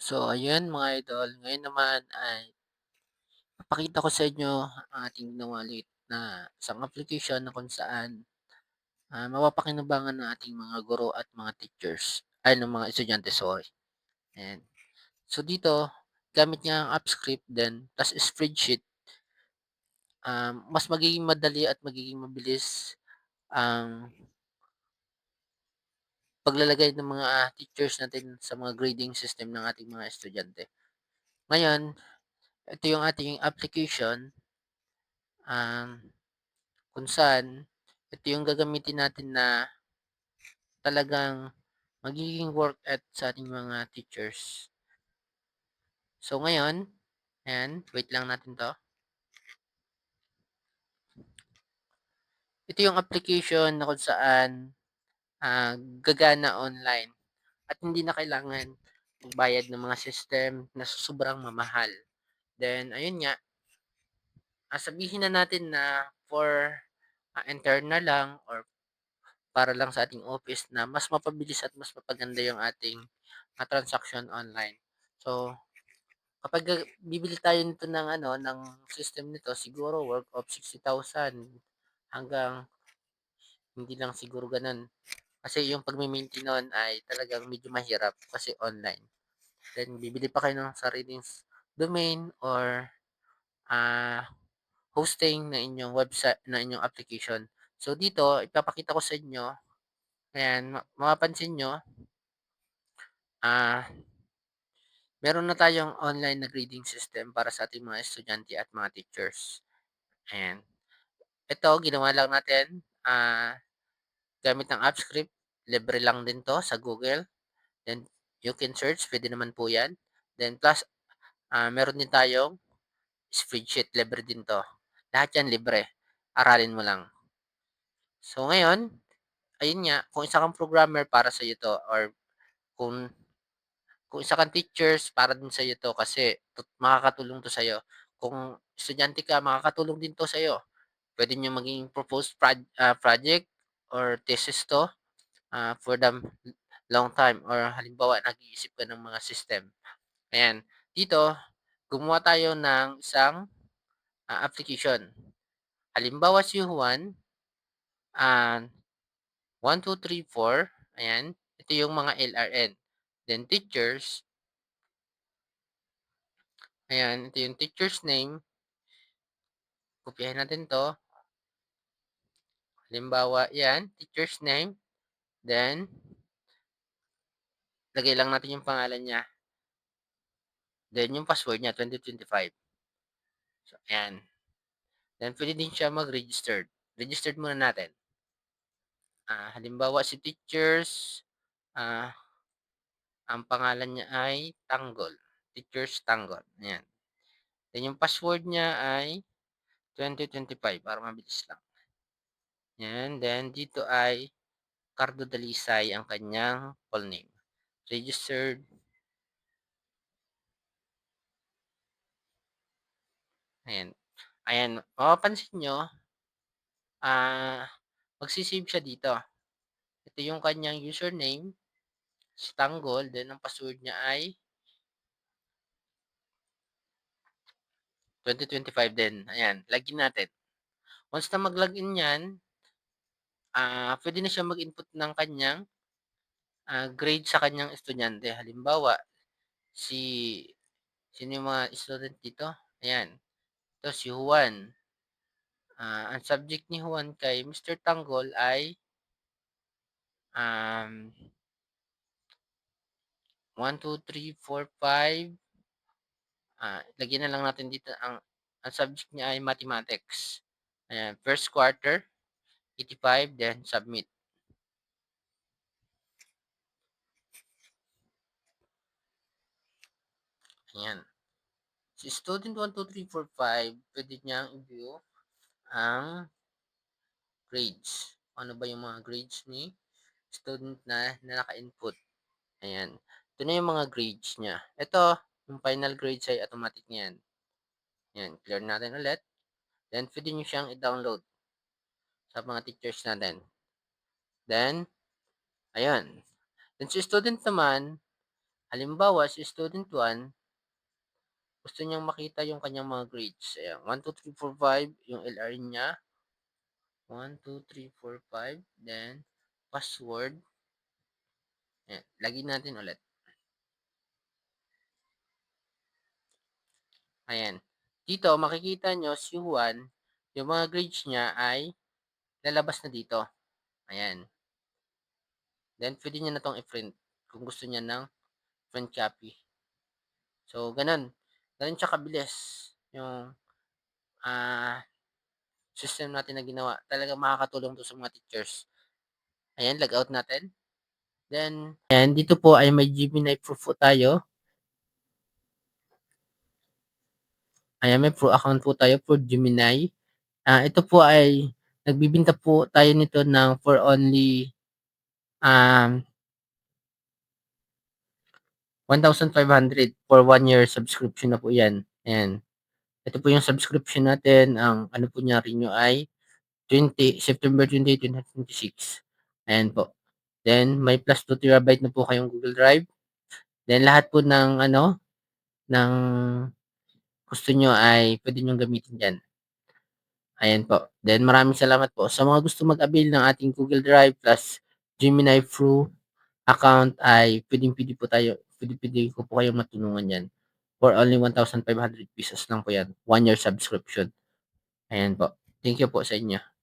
So ayun mga idol, ngayon naman ay papakita ko sa inyo ang ating ginawa ulit na isang application na kung saan, mapapakinabangan ng ating mga guro at mga teachers ay ng mga estudyante, sorry, ayan. So dito, gamit niya ang AppScript then tas spreadsheet, mas magiging madali at magiging mabilis ang paglalagay ng mga teachers natin sa mga grading system ng ating mga estudyante. Ngayon, ito yung ating application, kung saan ito yung gagamitin natin na talagang magiging work at sa ating mga teachers. So ngayon, ayan, wait lang natin 'to. Ito yung application na kung saan, gagana online at hindi na kailangan magbayad ng mga system na sobrang mamahal. Then ayun nga, sabihin na natin na for, internal lang or para lang sa ating office na mas mapabilis at mas mapaganda yung ating, transaction online. So, kapag bibili tayo nito ng ano, ng system nito siguro worth of 60,000 hanggang hindi lang siguro gano'n. Kasi yung pagme-maintain nun ay talagang medyo mahirap kasi online. Then bibili pa kayo ng sariling domain or, ah, hosting ng inyong website ng inyong application. So dito ipapakita ko sa inyo, ayan, mapapansin niyo, ah, meron na tayong online na grading system para sa ating mga estudyante at mga teachers, ayan. Ito ginawa lang natin, gamit ng AppScript, libre lang din 'to sa Google, then you can search, puwede naman po 'yan. Then plus, meron din tayong spreadsheet, libre din 'to. Lahat 'yan libre, aralin mo lang. So ngayon, ayun nga, kung isa kang programmer para sa'yo 'to or kung kung isa kang teachers para din sa'yo 'to kasi makakatulong 'to sa'yo. Kung estudyante ka, makakatulong din 'to sa'yo. Puwede niyong maging proposed project or thesis 'to, for the long time or halimbawa nag-iisip ka ng mga system, ayan. Dito, gumawa tayo ng isang, application. Halimbawa si Juan, ah, 1, 2, 3, 4, ayan. Ito yung mga LRN. Then teachers, ayan, ito yung teacher's name, kopyahin natin 'to. Halimbawa 'yan, teacher's name, then lagay lang natin yung pangalan niya, then yung password niya 2025. So ayan, then puwede din siya mag-registered. Registered muna natin. Halimbawa si teachers, ah, ang pangalan niya ay Tanggol, Teachers Tanggol, ayan. Then yung password niya ay 2025 para mabilis lang, 'yan. Then dito ay Cardo Dalisay ang kanyang full name. Registered, ayan. Ayan, mapapansin niyo, ah, magse-save siya dito. Ito yung kanyang username, si Tanggol, then ang password niya ay 2025 din, ayan, login natin. Once na mag-login 'yan, puwede na siya mag-input ng kanyang, grade sa kanyang estudyante. Halimbawa, si sino yung mga student dito? Ayan, ito si Juan. Ang subject ni Juan kay Mr. Tanggol ay, um, 1, 2, 3, 4, 5, lagyan na lang natin dito ang subject niya ay mathematics. Ayan, first quarter, 85, then submit, ayan. Si student 1, 2, 3, 4, 5 puwede niyang i-view ang grades. Ano ba yung mga grades ni student na naka-input, ayan. Ito na yung mga grades niya. Ito, yung final grades ay automatic na 'yan. 'Yan, clear natin ulit. Then puwede niyo siyang i-download sa mga teachers natin. Then, ayun. Then sa student naman, Halimbawa, si student 1, gusto niyang makita yung kanyang mga grades, ayan, 1, 2, 3, 4, 5, yung LR niya, 1, 2, 3, 4, 5, then password, ayan, lagyan natin ulit, ayan. Dito makikita niyo si Juan, yung mga grades niya ay lalabas na dito, ayan. Then puwede niya na 'tong i-print kung gusto niya ng print copy. So gano'n, gano'n siya kabilis yung, ah, system natin na ginawa. Talagang makakatulong 'to sa mga teachers. Ayan, log out natin. Then ayan, dito po ay may Gemini Pro po tayo. Ayan, may Pro account po tayo, Pro Gemini. Ito po ay nagbebenta po tayo nito ng for only, um, 1,500 for 1 year subscription na po 'yan, ayan. Ito po yung subscription natin, ang ano po niya renew ay September 20, 2026, ayan po. Then may plus 2 TB na po kayong Google Drive. Then lahat po ng ano, ng gusto niyo ay puwede niyong gamitin diyan, ayan po. Then maraming salamat po sa mga gusto mag-avail ng ating Google Drive plus Gemini Pro account ay puwedeng-puwede po tayo puwede-puwede ko po kayong matulungan diyan. For only ₱1,500 lang po 'yan, 1 year subscription, ayan po. Thank you po sa inyo.